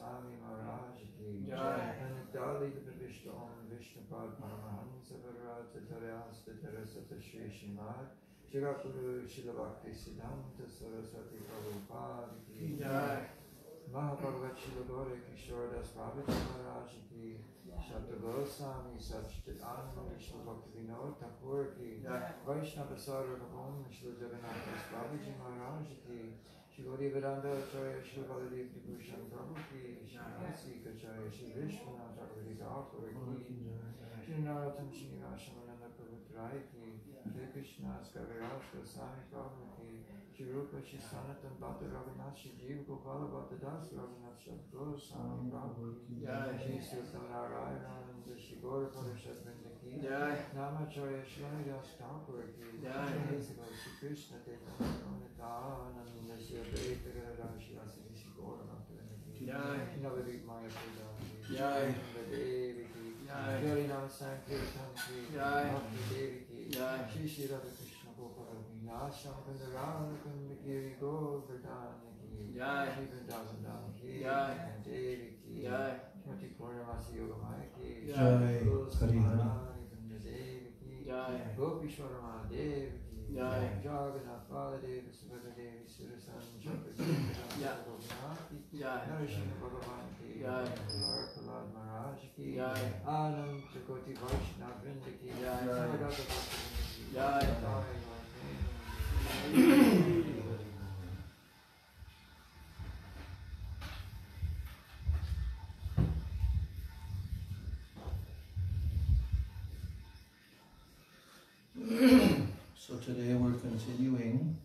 Swami Maharaj ki Jai. And Dali the Vishnu Om Vishnu Padmanabha Swami Shri Srimad Shri Guru Srila Bhakti Siddhanta Saraswati Prabhupada ki Jai. Mahabhagavat Srila Gaura Kishore Das Babaji Maharaj ki Shata Goswami Satchitananda Vishnu Bhakti Vinod Thakur ki Vaishnava Sarvabhaum Srila Jagannath Das Babaji Maharaj ki Shri Gauri Vedanta Acharya Shri Baladev Vibhushan Prabhu ki Shri Nasi Kacharya Shri Vishwanath Thakur Thakur ki Shri Narottam Shri Vasavananda Prabhu Trai ki Shri Krishna Skaviraj Goswami Prabhu ki Shri Rupa Shri Sanatan Bhatta Raghunath Shri Jiva Gopala Bhatta Das Raghunath Shri Goswami Prabhu ki Shri Sutta Narayana Shri Gaura Parashad Vrinda ki Namacharya Shri Das Thakur ki Shri Krishna Chaitanya Nityananda Shri Advaita Gadadhar Shri Asadi Shri Gaura Bhakta ki Navadvip Maya Prada ki Devi ki Harinam Sankirtan ki Bhakti Devi ki Shri Shri Radha Krishna Gopala Vinasham Kandarana Kandagiri Govardhana ki Shri Vrindavan ki Devi ki Shrimati Purnamasi Yogamaya ki Goswami Devi ki Gopishwara Mahadev ki Jagannath Baladev Subhadra Devi Surasan Chakra ki Narashinha Bhagavan ki Prahlad Maharaj ki Anand Chakoti Vaishnava Vrinda ki Samadata Bhakti So today we're continuing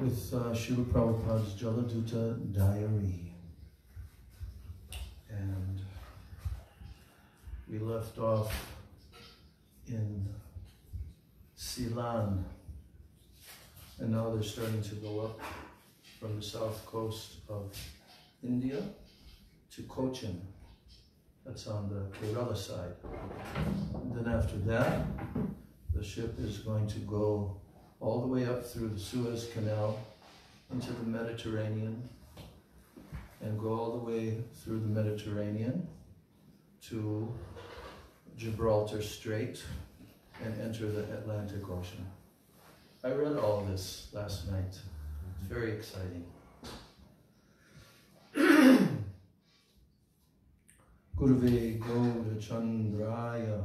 with Srila Prabhupada's Jaladuta diary. And we left off in Ceylon. And now they're starting to go up from the south coast of India to Cochin. That's on the Kerala side. And then after that, the ship is going to go all the way up through the Suez Canal into the Mediterranean and go all the way through the Mediterranean to Gibraltar Strait and enter the Atlantic Ocean. I read all this last night. It's very exciting. Gurudev Gaura Chandraya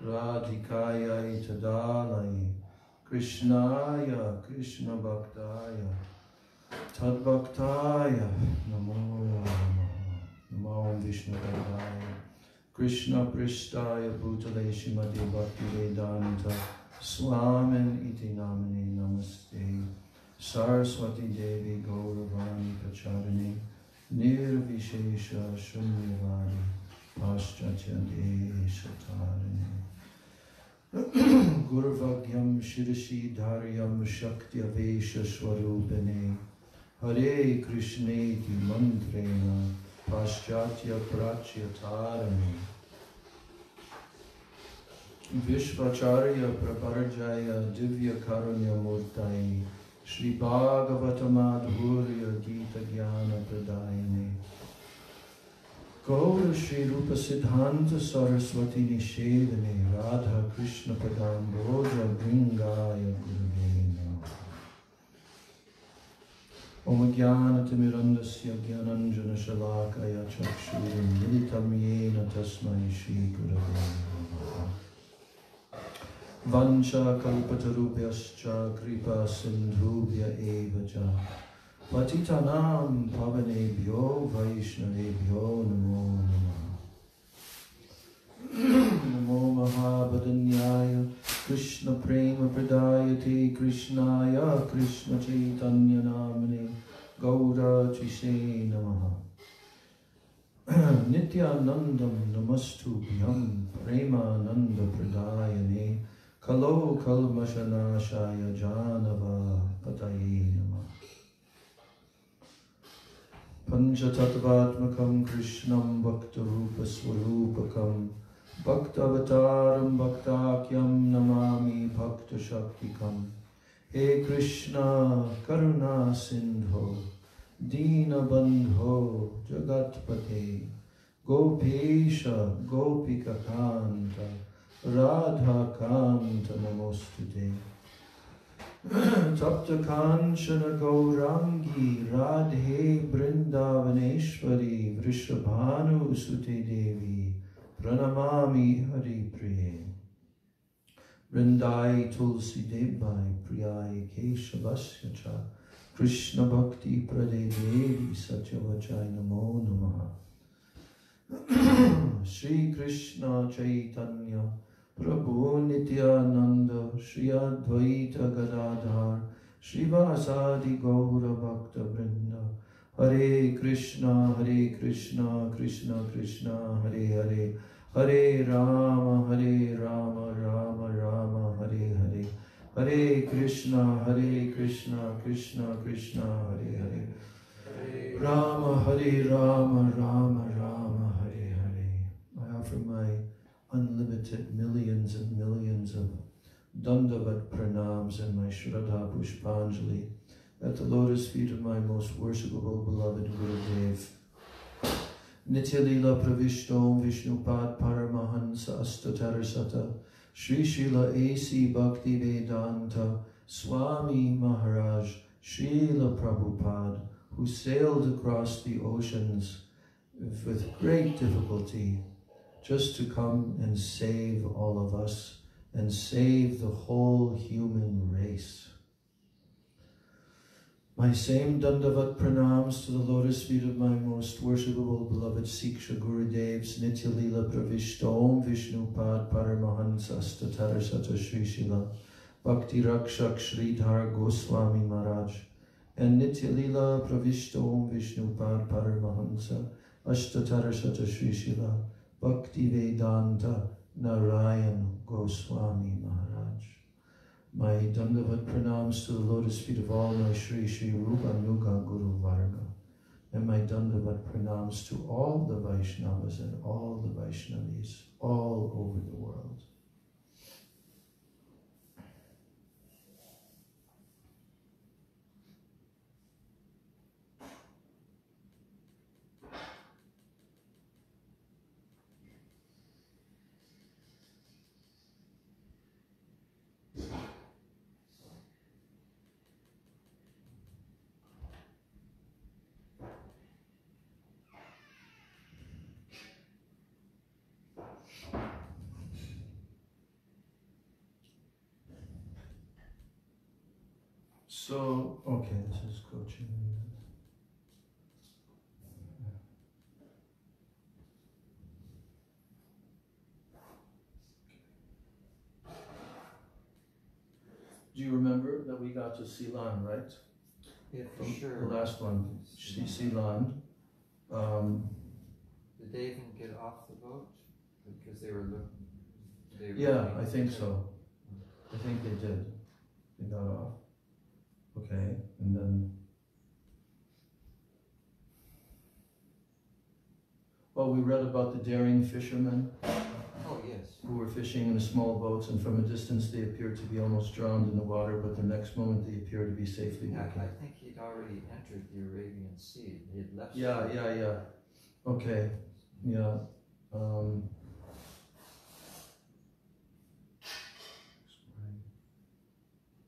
Radhikaya Tadalai Krishnaya Krishna Bhaktaya Tadbhaktaya Namo Namo Vishnu Padaya Krishna Prishtaya Bhutale Shrimati Bhakti Vedanta Swamin Iti Namine Namaste Saraswati Devi Gauravani Pacharani Nirvishesha Shunyavadi Paschatya Deshatarani Gurvagyam Shirishi Dharyam Shaktya Vesha Swarupane Hare Krishneti Mantrena Paschatya Prachyatarani Vishvacharya Praparjaya Divya Karunya Murtai Shri Bhagavata Madhurya Gita Jnana Pradayane Gaura Shri Rupa Siddhanta Saraswati Nishedane Radha Krishna Padamboja Bringaya Guruvena Om Jnana Timirandasya Jnananjana Shalakaya Chakshurim Militam Yena Tasmai Shri Gurave Vancha Kalpatarubhyascha Kripa Sindhubhya Evacha Patitanam Pavanebhyo Vaishnavebhyo Namo Namah Namo Mahabhadanyaya Krishna Prema Pradayate Krishnaya Krishna Chaitanya Namane Gaura Chise Namaha Nityanandam Namastubhyam Premananda Pradayane Kalo Kalmashanashaya Janava Pataye Namah Panchatattvatmakam Krishnam Bhaktarupa Swarupakam Bhaktavataram Bhaktakyam Namami Bhakta Shaktikam He Krishna Karuna Sindho Dina Bandho Jagat Jagatpate Gopesha Gopika Kanta Radha Kanta Namostute Tapta Kanchana Gaurangi Radhe Brindavaneshwari Vrishabhanu Sute Devi Pranamami Hari Priye Vrindai Tulsi Debai Priyai Keshavasya Cha Krishna Bhakti Prade Devi Satyavachai Namo Namaha Shri Krishna Chaitanya Prabhu Nityananda Shri Advaita Gadadhar Shri Vasadi Gaura Bhakta Vrinda Hare Krishna Krishna Krishna Hare Hare Hare Rama Rama Rama Hare Hare Hare Krishna Krishna Krishna Hare Hare Rama Rama Rama Hare Hare. I offer my unlimited millions and millions of Dandavat pranams and my Shraddha Pushpanjali at the lotus feet of my most worshipable beloved Gurudev. Nityalila Pravishtom Vishnupad Paramahansa Astatarasata Sri Srila A.C. Bhakti Vedanta Swami Maharaj Srila Prabhupada, who sailed across the oceans with great difficulty just to come and save all of us and save the whole human race. My same Dandavat pranams to the lotus feet of my most worshipable beloved Siksha Gurudevs Nitya Lila Pravishtom Vishnupad Paramahansa Astatarasata Sri Srila Bhakti Rakshak Sridhar Goswami Maharaj and Nitya Lila Pravishtom Vishnupad Paramahansa Astatarasata Sri Srila Bhakti Vedanta Narayan Goswami Maharaj. My Dandavat pranams to the lotus feet of all my Shri Rupa Nuga Guru Varga, and my Dandavat pranams to all the Vaishnavas and all the Vaishnavis all over the world. So, okay, this is coaching. Do you remember that we got to Ceylon, right? Yeah, for sure. The last one, Ceylon. Did they even get off the boat? Because they were looking. Yeah, I think so. I think they did. They got off. Okay, and then. Well, we read about the daring fishermen. Oh, yes. Who were fishing in small boats, and from a distance they appeared to be almost drowned in the water, but the next moment they appear to be safely walking. I think he'd already entered the Arabian Sea. He had left. Yeah. Okay, yeah.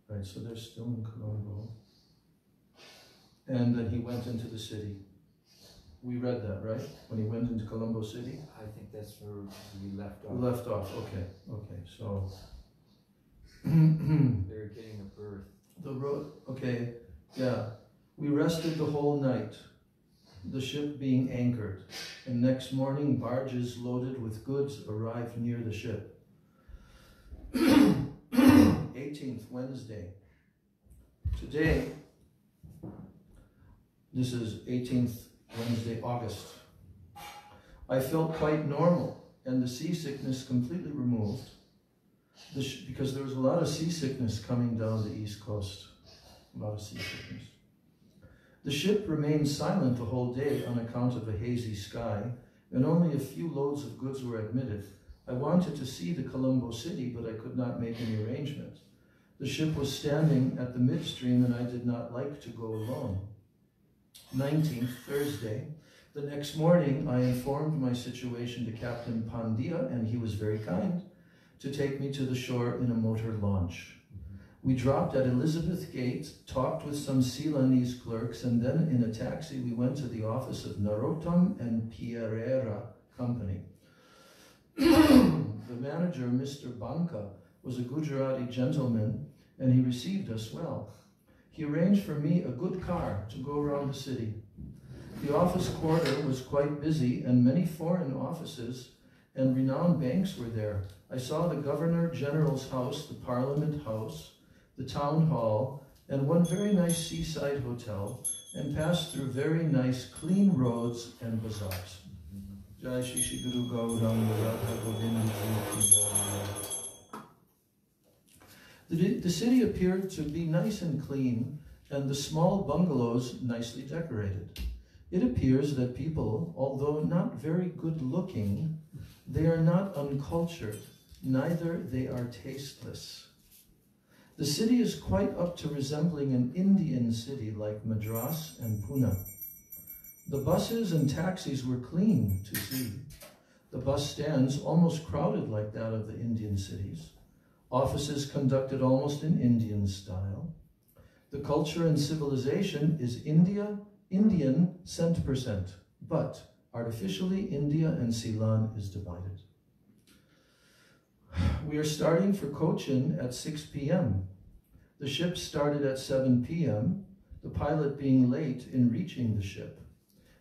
Right, so they're still in Colombo. And then he went into the city. We read that, right? When he went into Colombo City? I think that's where we left off. We left off, okay, so. They're getting a berth. The road, okay, yeah. We rested the whole night, the ship being anchored, and next morning barges loaded with goods arrived near the ship. 18th, Wednesday. Today, this is 18th Wednesday, August. I felt quite normal and the seasickness completely removed because there was a lot of seasickness coming down the East Coast. A lot of seasickness. The ship remained silent the whole day on account of a hazy sky, and only a few loads of goods were admitted. I wanted to see the Colombo city, but I could not make any arrangement. The ship was standing at the midstream and I did not like to go alone. 19th, Thursday, The next morning, I informed my situation to Captain Pandya, and he was very kind to take me to the shore in a motor launch. We dropped at Elizabeth Gate, talked with some Ceylonese clerks, and then in a taxi we went to the office of Narottam and Pierrera Company. The manager, Mr. Banka, was a Gujarati gentleman, and he received us well. He arranged for me a good car to go around the city. The office quarter was quite busy, and many foreign offices and renowned banks were there. I saw the Governor General's house, the Parliament House, the Town Hall, and one very nice seaside hotel, and passed through very nice clean roads and bazaars. Jai Shri Shri Guru Gauranga Radha Govinda Ji. The city appeared to be nice and clean, and the small bungalows nicely decorated. It appears that people, although not very good looking, they are not uncultured, neither they are tasteless. The city is quite up to resembling an Indian city like Madras and Pune. The buses and taxis were clean to see. The bus stands almost crowded like that of the Indian cities. Offices conducted almost in Indian style. The culture and civilization is Indian cent%, but artificially India and Ceylon is divided. We are starting for Cochin at 6 p.m. The ship started at 7 p.m., the pilot being late in reaching the ship.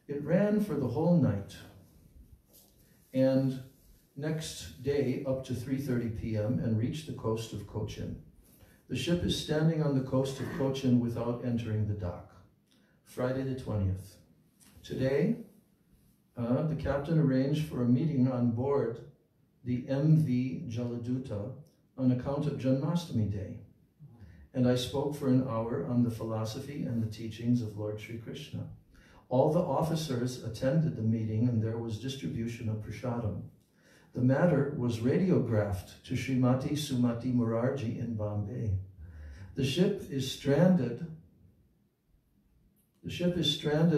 It ran for the whole night, and next day up to 3:30 p.m. and reached the coast of Cochin. The ship is standing on the coast of Cochin without entering the dock. Friday the 20th. Today, the captain arranged for a meeting on board the MV Jaladuta on account of Janmashtami Day, and I spoke for an hour on the philosophy and the teachings of Lord Sri Krishna. All the officers attended the meeting, and there was distribution of prasadam. The matter was radiographed to Srimati Sumati Murarji in Bombay. The ship is stranded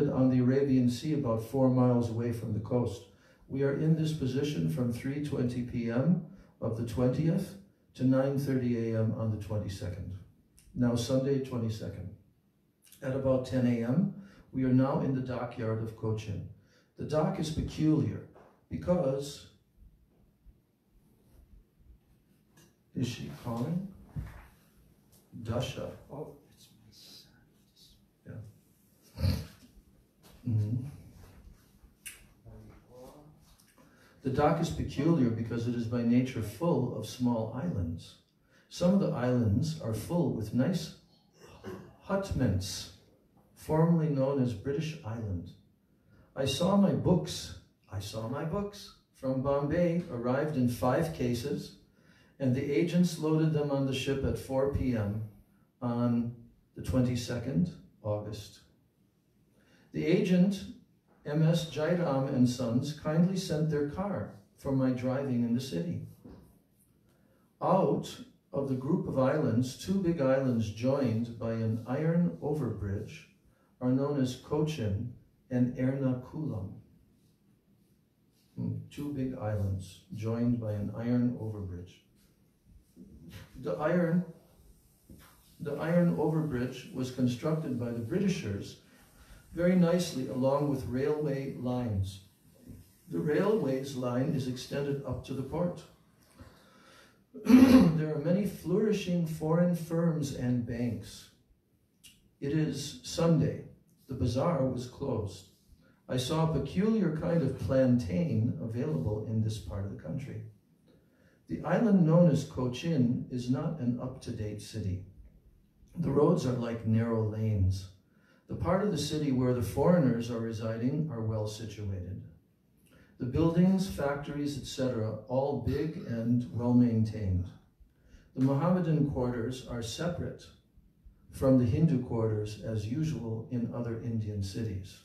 on the Arabian Sea about 4 miles away from the coast. We are in this position from 3:20 p.m. of the 20th to 9:30 a.m. on the 22nd. Now Sunday 22nd. At about 10 a.m., we are now in the dockyard of Cochin. The dock is peculiar because, is she calling? Dasha. Oh, it's my son. Yeah. Mm-hmm. The dock is peculiar because it is by nature full of small islands. Some of the islands are full with nice hutments, formerly known as British Island. I saw my books from Bombay arrived in 5 cases, and the agents loaded them on the ship at 4 p.m. on the 22nd August. The agent, M.S. Jairam and Sons, kindly sent their car for my driving in the city. Out of the group of islands, 2 big islands joined by an iron overbridge are known as Cochin and Ernakulam. 2 big islands joined by an iron overbridge. The iron overbridge was constructed by the Britishers very nicely along with railway lines. The railways line is extended up to the port. There are many flourishing foreign firms and banks. It is Sunday. The bazaar was closed. I saw a peculiar kind of plantain available in this part of the country. The island known as Cochin is not an up-to-date city. The roads are like narrow lanes. The part of the city where the foreigners are residing are well situated. The buildings, factories, etc., all big and well maintained. The Mohammedan quarters are separate from the Hindu quarters as usual in other Indian cities.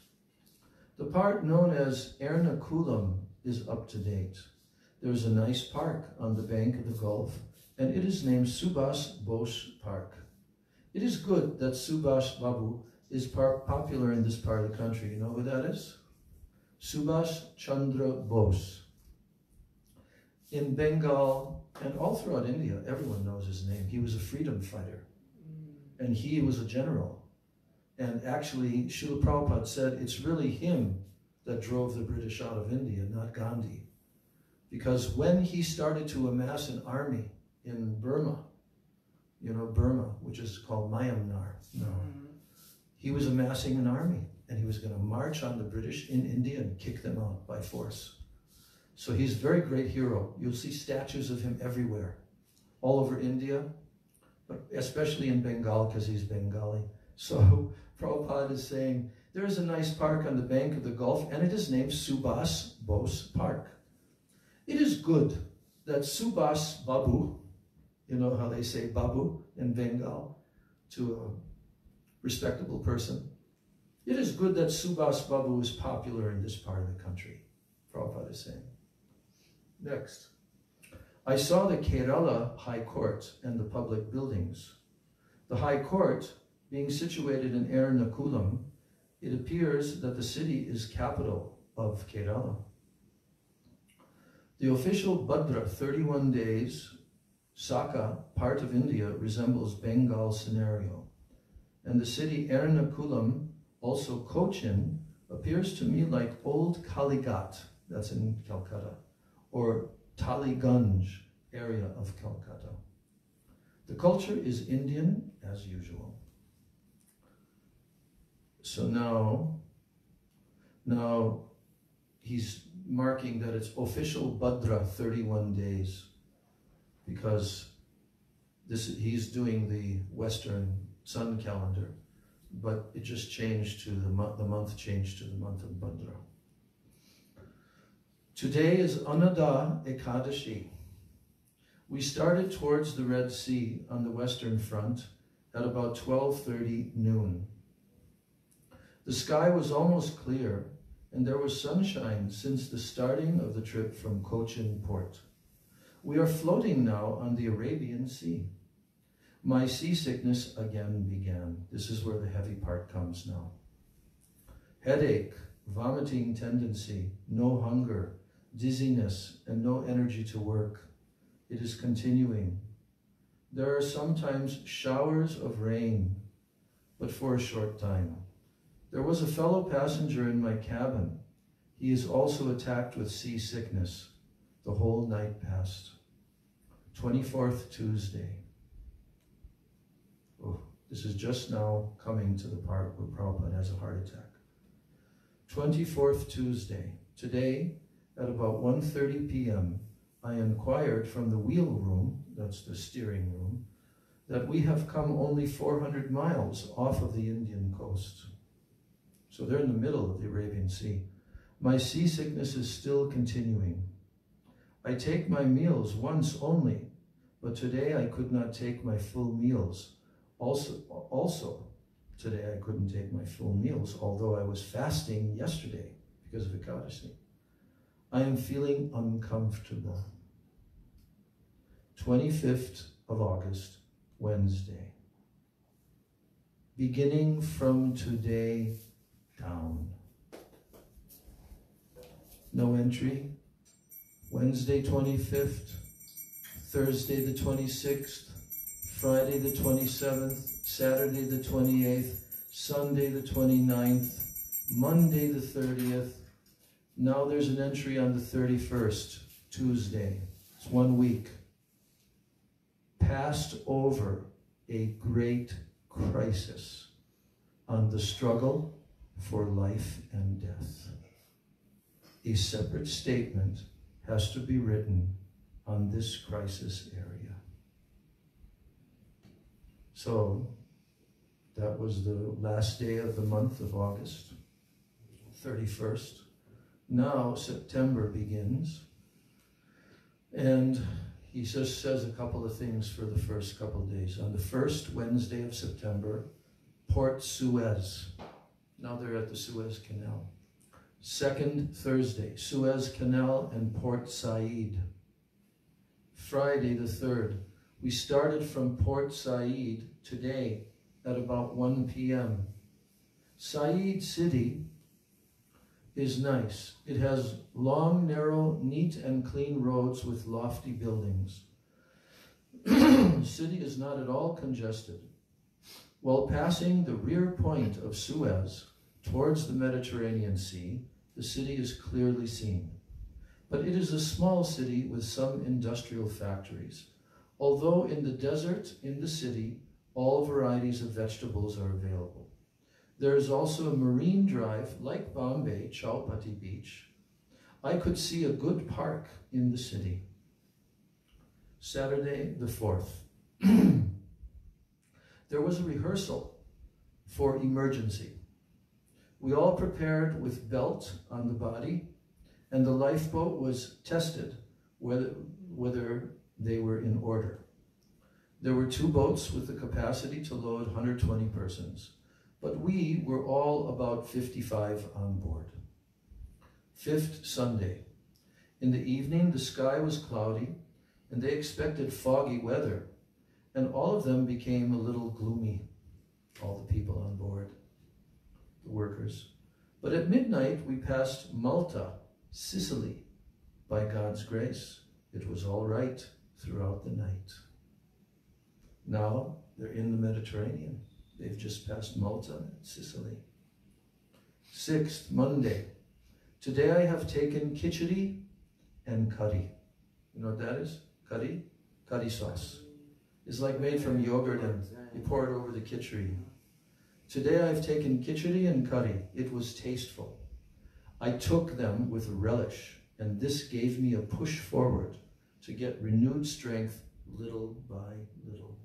The part known as Ernakulam is up to date. There is a nice park on the bank of the Gulf, and it is named Subhas Bose Park. It is good that Subhash Babu is popular in this part of the country. You know who that is? Subhash Chandra Bose. In Bengal and all throughout India, everyone knows his name. He was a freedom fighter, and he was a general. And actually, Srila Prabhupada said it's really him that drove the British out of India, not Gandhi. Because when he started to amass an army in Burma, you know, Burma, which is called Myanmar now, he was amassing an army, and he was going to march on the British in India and kick them out by force. So he's a very great hero. You'll see statues of him everywhere, all over India, but especially in Bengal because he's Bengali. So Prabhupada is saying, there is a nice park on the bank of the Gulf, and it is named Subhas Bose Park. It is good that Subhas Babu, you know how they say Babu in Bengal to a respectable person. It is good that Subhas Babu is popular in this part of the country, Prabhupada is saying. Next. I saw the Kerala High Court and the public buildings. The High Court, being situated in Ernakulam, it appears that the city is capital of Kerala. The official Bhadra 31 days, Saka, part of India, resembles Bengal scenario. And the city Ernakulam, also Cochin, appears to me like old Kalighat, that's in Calcutta, or Taliganj area of Calcutta. The culture is Indian as usual. So now he's marking that it's official Bhadra 31 days because he's doing the Western sun calendar, but it just changed to the month changed to the month of Bhadra. Today is Anada Ekadashi. We started towards the Red Sea on the Western Front at about 12:30 noon. The sky was almost clear, and there was sunshine since the starting of the trip from Cochin port. We are floating now on the Arabian Sea. My seasickness again began. This is where the heavy part comes now. Headache, vomiting tendency, no hunger, dizziness, and no energy to work. It is continuing. There are sometimes showers of rain, but for a short time. There was a fellow passenger in my cabin. He is also attacked with seasickness. The whole night passed. 24th Tuesday. Oh, this is just now coming to the part where Prabhupada has a heart attack. 24th Tuesday. Today, at about 1:30 p.m., I inquired from the wheel room, that's the steering room, that we have come only 400 miles off of the Indian coast. So they're in the middle of the Arabian Sea. My seasickness is still continuing. I take my meals once only, but today I could not take my full meals. Also, today I couldn't take my full meals, although I was fasting yesterday because of Ekadashi. I am feeling uncomfortable. 25th of August, Wednesday. Beginning from today down. No entry. Wednesday 25th, Thursday the 26th, Friday the 27th, Saturday the 28th, Sunday the 29th, Monday the 30th. Now there's an entry on the 31st, Tuesday. It's 1 week. Passed over a great crisis on the struggle for life and death. A separate statement has to be written on this crisis area. So that was the last day of the month of August, 31st. Now September begins, and he just says a couple of things for the first couple of days. On the first Wednesday of September, Port Suez. Now they're at the Suez Canal. Second Thursday, Suez Canal and Port Said. Friday the 3rd, we started from Port Said today at about 1 p.m. Said City is nice. It has long, narrow, neat and clean roads with lofty buildings. The city is not at all congested. While passing the rear point of Suez towards the Mediterranean Sea, the city is clearly seen. But it is a small city with some industrial factories. Although in the desert, in the city, all varieties of vegetables are available. There is also a marine drive like Bombay, Chowpatty Beach. I could see a good park in the city. Saturday the 4th. There was a rehearsal for emergency. We all prepared with belt on the body, and the lifeboat was tested whether they were in order. There were 2 boats with the capacity to load 120 persons, but we were all about 55 on board. 5th Sunday. In the evening, the sky was cloudy, and they expected foggy weather, and all of them became a little gloomy, all the people on board, the workers. But at midnight, we passed Malta, Sicily. By God's grace, it was all right throughout the night. Now they're in the Mediterranean. They've just passed Malta and Sicily. 6th, Monday. Today I have taken khichdi and curry. You know what that is? Curry? Curry sauce. It's like made from yogurt and you pour it over the khichdi. Today I've taken khichdi and curry. It was tasteful. I took them with relish, and this gave me a push forward to get renewed strength little by little.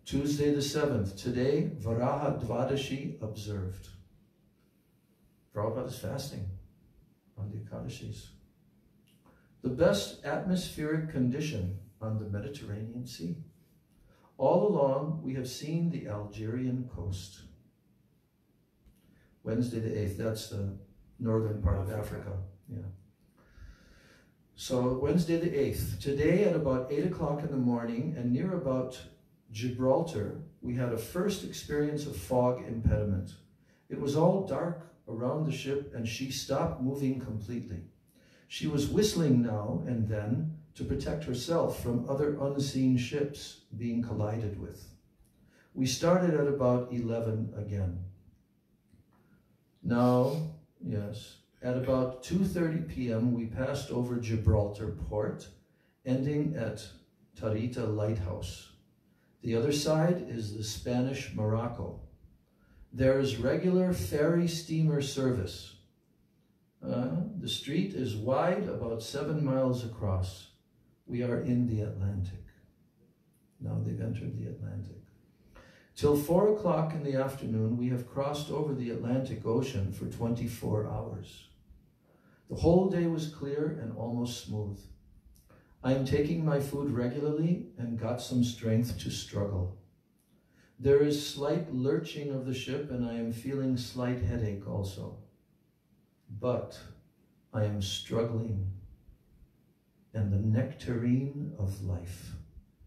Tuesday the 7th. Today, Varaha Dvadashi observed. Prabhupada is fasting on the Ekadashis. The best atmospheric condition on the Mediterranean Sea. All along, we have seen the Algerian coast. Wednesday the 8th, that's the northern part of Africa. Yeah. So Wednesday the 8th. Today at about 8 o'clock in the morning and near about Gibraltar, we had a first experience of fog impediment. It was all dark around the ship and she stopped moving completely. She was whistling now and then to protect herself from other unseen ships being collided with. We started at about 11 again. Now, yes, at about 2:30 p.m. we passed over Gibraltar port, ending at Tarita Lighthouse. The other side is the Spanish Morocco. There is regular ferry steamer service. The street is wide, about 7 miles across. We are in the Atlantic. Now they've entered the Atlantic. Till 4 o'clock in the afternoon, we have crossed over the Atlantic Ocean for 24 hours. The whole day was clear and almost smooth. I am taking my food regularly and got some strength to struggle. There is slight lurching of the ship and I am feeling slight headache also. But I am struggling, and the nectarine of life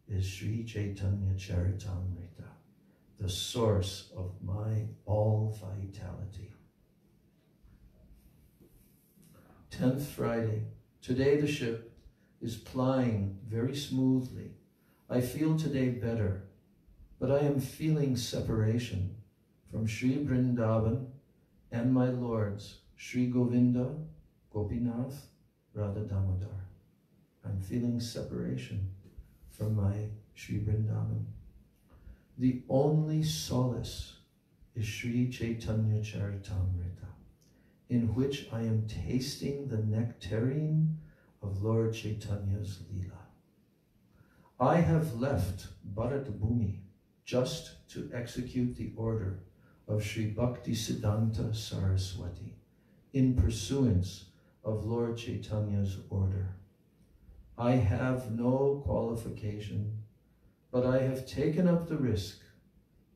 is Sri Chaitanya Charitamrita, the source of my all vitality. 10th Friday. Today the ship is plying very smoothly. I feel today better, but I am feeling separation from Sri Vrindavan and my lords, Sri Govinda, Gopinath, Radha Damodar. I'm feeling separation from my Sri Vrindavan. The only solace is Sri Chaitanya Charitamrita, in which I am tasting the nectarine of Lord Chaitanya's Leela. I have left Bharat Bhumi just to execute the order of Sri Bhakti Siddhanta Saraswati in pursuance of Lord Chaitanya's order. I have no qualification, but I have taken up the risk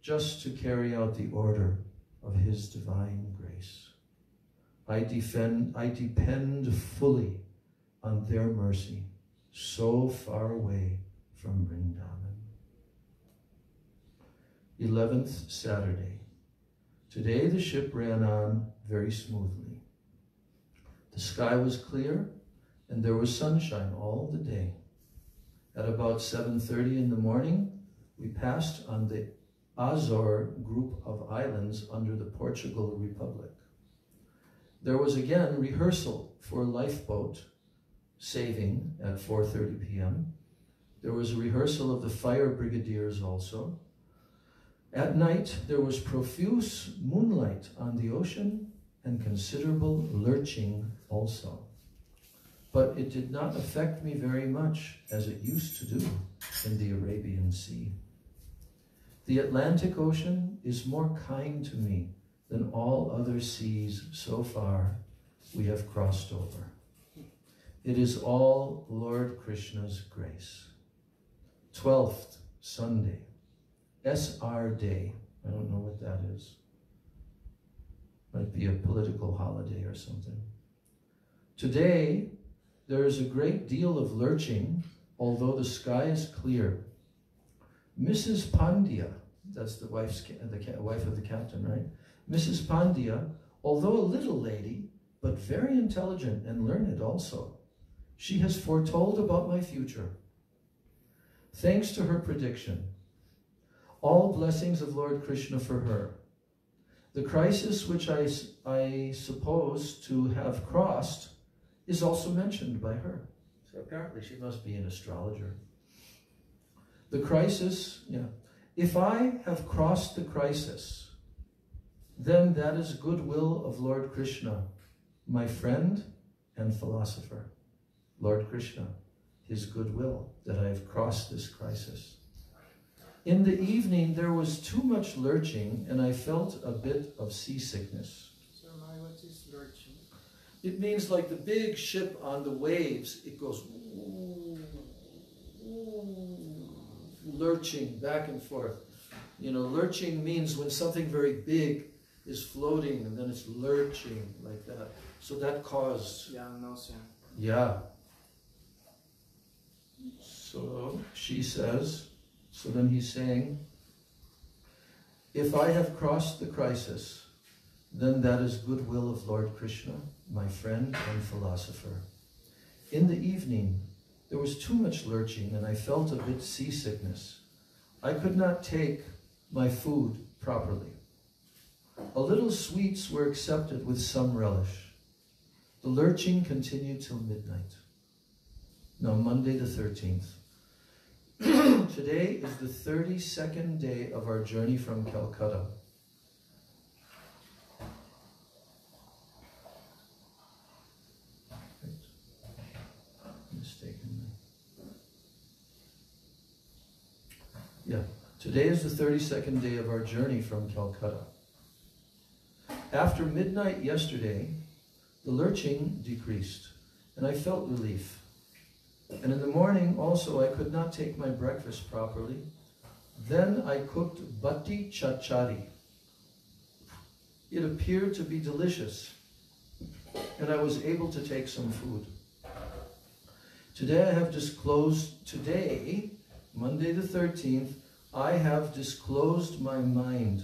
just to carry out the order of His divine grace. I depend fully on their mercy, so far away from Vrindavan. 11th Saturday. Today the ship ran on very smoothly. The sky was clear and there was sunshine all the day. At about 7:30 in the morning, we passed on the Azore group of islands under the Portugal Republic. There was again rehearsal for lifeboat saving at 4:30 p.m. There was a rehearsal of the fire brigadiers also. At night, there was profuse moonlight on the ocean and considerable lurching also. But it did not affect me very much, as it used to do in the Arabian Sea. The Atlantic Ocean is more kind to me than all other seas so far we have crossed over. It is all Lord Krishna's grace. 12th Sunday, SR Day. I don't know what that is. Might be a political holiday or something. Today, there is a great deal of lurching, although the sky is clear. Mrs. Pandya, that's the wife of the captain, right? Mrs. Pandya, although a little lady, but very intelligent and learned also, she has foretold about my future. Thanks to her prediction, all blessings of Lord Krishna for her. The crisis which I suppose to have crossed is also mentioned by her. So apparently she must be an astrologer. The crisis, if I have crossed the crisis, then that is goodwill of Lord Krishna, my friend and philosopher. Lord Krishna, his goodwill that I have crossed this crisis. In the evening, there was too much lurching and I felt a bit of seasickness. So, what is lurching? It means like the big ship on the waves, it goes lurching back and forth. You know, lurching means when something very big is floating and then it's lurching like that. So that caused... Yeah, no, sir. Yeah. So she says, so then he's saying, if I have crossed the crisis, then that is goodwill of Lord Krishna, my friend and philosopher. In the evening, there was too much lurching and I felt a bit seasickness. I could not take my food properly. A little sweets were accepted with some relish. The lurching continued till midnight. Now, Monday the 13th. Today is the 32nd day of our journey from Calcutta. Today is the 32nd day of our journey from Calcutta. After midnight yesterday, the lurching decreased, and I felt relief. And in the morning also I could not take my breakfast properly. Then I cooked batti chachari. It appeared to be delicious, and I was able to take some food. Today I have disclosed, Monday the 13th, I have disclosed my mind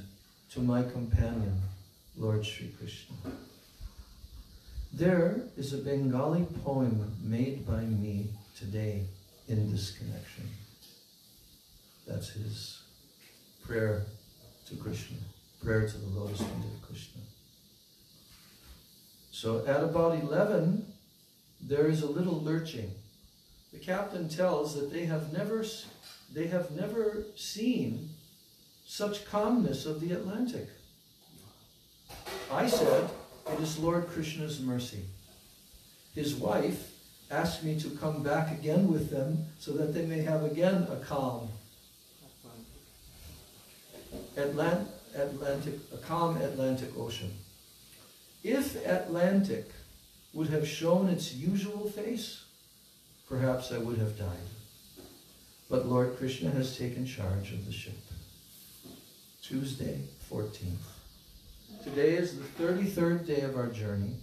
to my companion, Lord Sri Krishna. There is a Bengali poem made by me today in this connection. That's his prayer to Krishna, prayer to the lotus feet of Krishna. So at about 11, there is a little lurching. The captain tells that they have never seen such calmness of the Atlantic. I said, it is Lord Krishna's mercy. His wife asked me to come back again with them so that they may have again a calm Atlantic Ocean. If Atlantic would have shown its usual face, perhaps I would have died. But Lord Krishna has taken charge of the ship. Tuesday, 14th. Today is the 33rd day of our journey,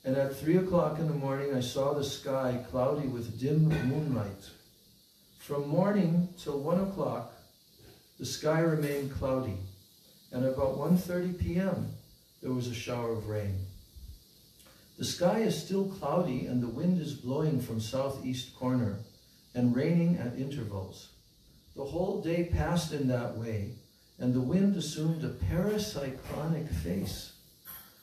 and at 3 o'clock in the morning I saw the sky cloudy with dim moonlight. From morning till 1 o'clock, the sky remained cloudy, and about 1:30 p.m. there was a shower of rain. The sky is still cloudy and the wind is blowing from southeast corner and raining at intervals. The whole day passed in that way, and the wind assumed a paracyclonic face,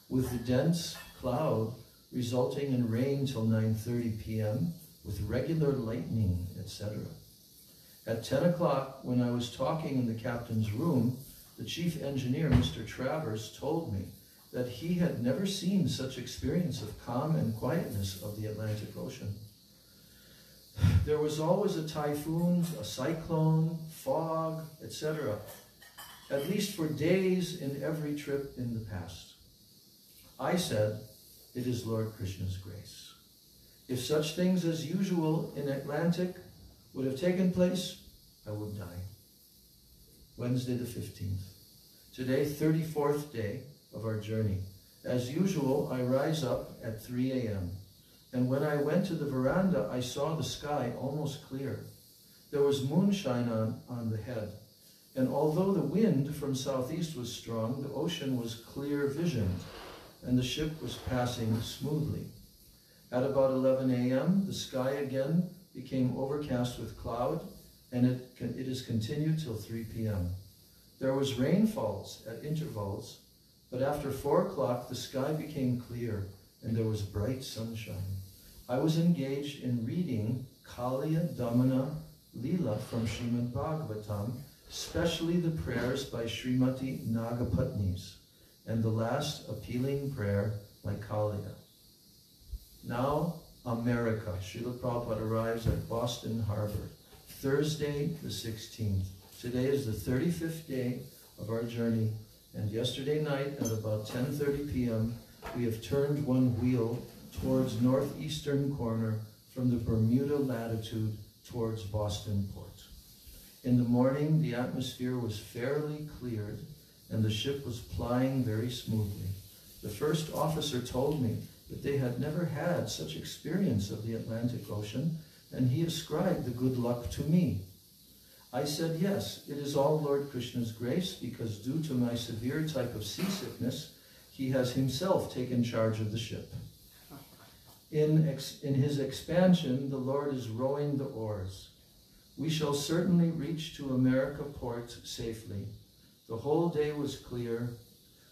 with the dense cloud resulting in rain till 9:30 p.m. with regular lightning, etc. At 10 o'clock, when I was talking in the captain's room, the chief engineer, Mr. Travers, told me that he had never seen such experience of calm and quietness of the Atlantic Ocean. There was always a typhoon, a cyclone, fog, etc., at least for days in every trip in the past. I said, it is Lord Krishna's grace. If such things as usual in Atlantic would have taken place, I would die. Wednesday the 15th. Today, 34th day of our journey. As usual, I rise up at 3 a.m. And when I went to the veranda, I saw the sky almost clear. There was moonshine on the head. And although the wind from southeast was strong, the ocean was clear visioned, and the ship was passing smoothly. At about 11 a.m., the sky again became overcast with cloud, and it is continued till 3 p.m. There was rainfalls at intervals, but after 4 o'clock, the sky became clear, and there was bright sunshine. I was engaged in reading Kalya Damana Leela from Srimad Bhagavatam, especially the prayers by Srimati Nagapatnis, and the last appealing prayer by Kalya. Now, America. Srila Prabhupada arrives at Boston Harbor, Thursday the 16th. Today is the 35th day of our journey, and yesterday night at about 10:30 p.m., we have turned one wheel towards northeastern corner from the Bermuda latitude towards Boston port. In the morning, the atmosphere was fairly cleared, and the ship was plying very smoothly. The first officer told me that they had never had such experience of the Atlantic Ocean, and he ascribed the good luck to me. I said, yes, it is all Lord Krishna's grace, because due to my severe type of seasickness, he has himself taken charge of the ship. In his expansion, the Lord is rowing the oars. We shall certainly reach to America port safely. The whole day was clear,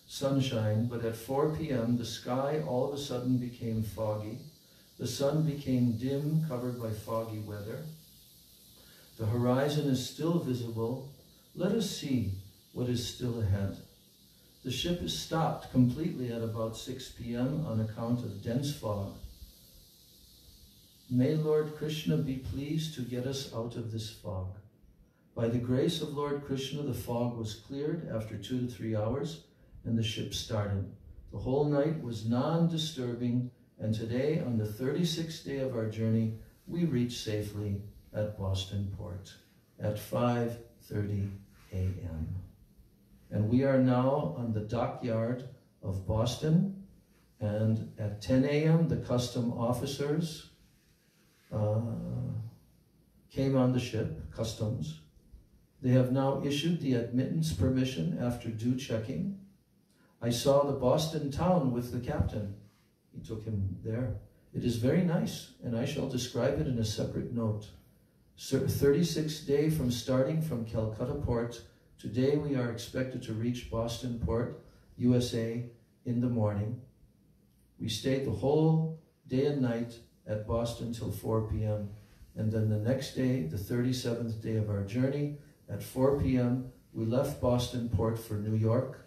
sunshine, but at 4 p.m. the sky all of a sudden became foggy. The sun became dim, covered by foggy weather. The horizon is still visible. Let us see what is still ahead. The ship is stopped completely at about 6 p.m. on account of dense fog. May Lord Krishna be pleased to get us out of this fog. By the grace of Lord Krishna, the fog was cleared after 2 to 3 hours, and the ship started. The whole night was non-disturbing, and today, on the 36th day of our journey, we reached safely at Boston Port at 5:30 a.m. And we are now on the dockyard of Boston, and at 10 a.m. the custom officers came on the ship, customs. They have now issued the admittance permission after due checking. I saw the Boston town with the captain. He took him there. It is very nice, and I shall describe it in a separate note. 36th day from starting from Calcutta Port. Today we are expected to reach Boston Port, USA, in the morning. We stayed the whole day and night at Boston till 4 p.m. And then the next day, the 37th day of our journey, at 4 p.m., we left Boston Port for New York.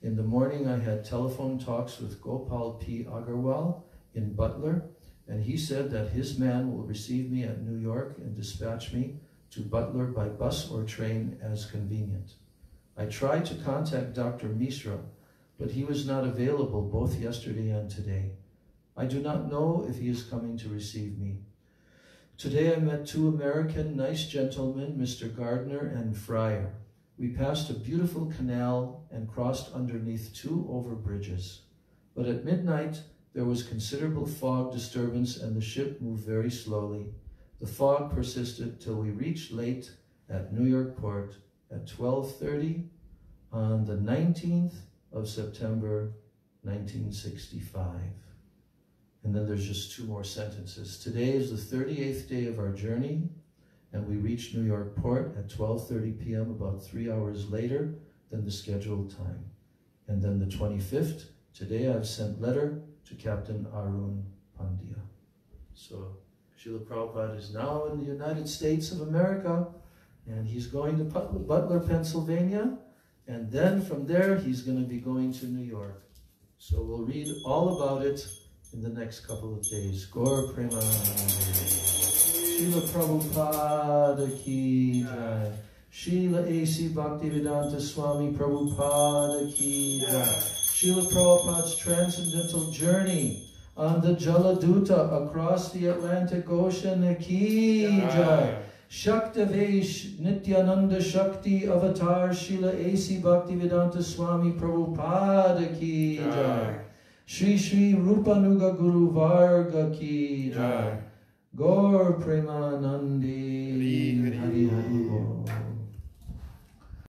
In the morning, I had telephone talks with Gopal P. Agarwal in Butler, and he said that his man will receive me at New York and dispatch me to Butler by bus or train as convenient. I tried to contact Dr. Mishra, but he was not available both yesterday and today. I do not know if he is coming to receive me. Today I met 2 American nice gentlemen, Mr. Gardner and Fryer. We passed a beautiful canal and crossed underneath 2 overbridges. But at midnight, there was considerable fog disturbance and the ship moved very slowly. The fog persisted till we reached late at New York Port at 12:30 on the 19th of September 1965. And then there's just 2 more sentences. Today is the 38th day of our journey, and we reached New York Port at 12:30 p.m., about 3 hours later than the scheduled time. And then the 25th, today I've sent letter to Captain Arun Pandya. So Srila Prabhupada is now in the United States of America, and he's going to Butler, Pennsylvania, and then from there he's going to be going to New York. So we'll read all about it in the next couple of days. Gaur Premanande. Srila Prabhupada ki jai. Srila A.C. Bhaktivedanta Swami Prabhupada ki jai. Srila Prabhupada's transcendental journey on the Jaladuta across the Atlantic Ocean ki jai. Shaktavesh Nityananda Shakti Avatar Srila A.C. Bhaktivedanta Swami Prabhupada ki jai. Shri Shri Rupanuga Guru Varga ki jai. Gaur Premanandi Hari Hari.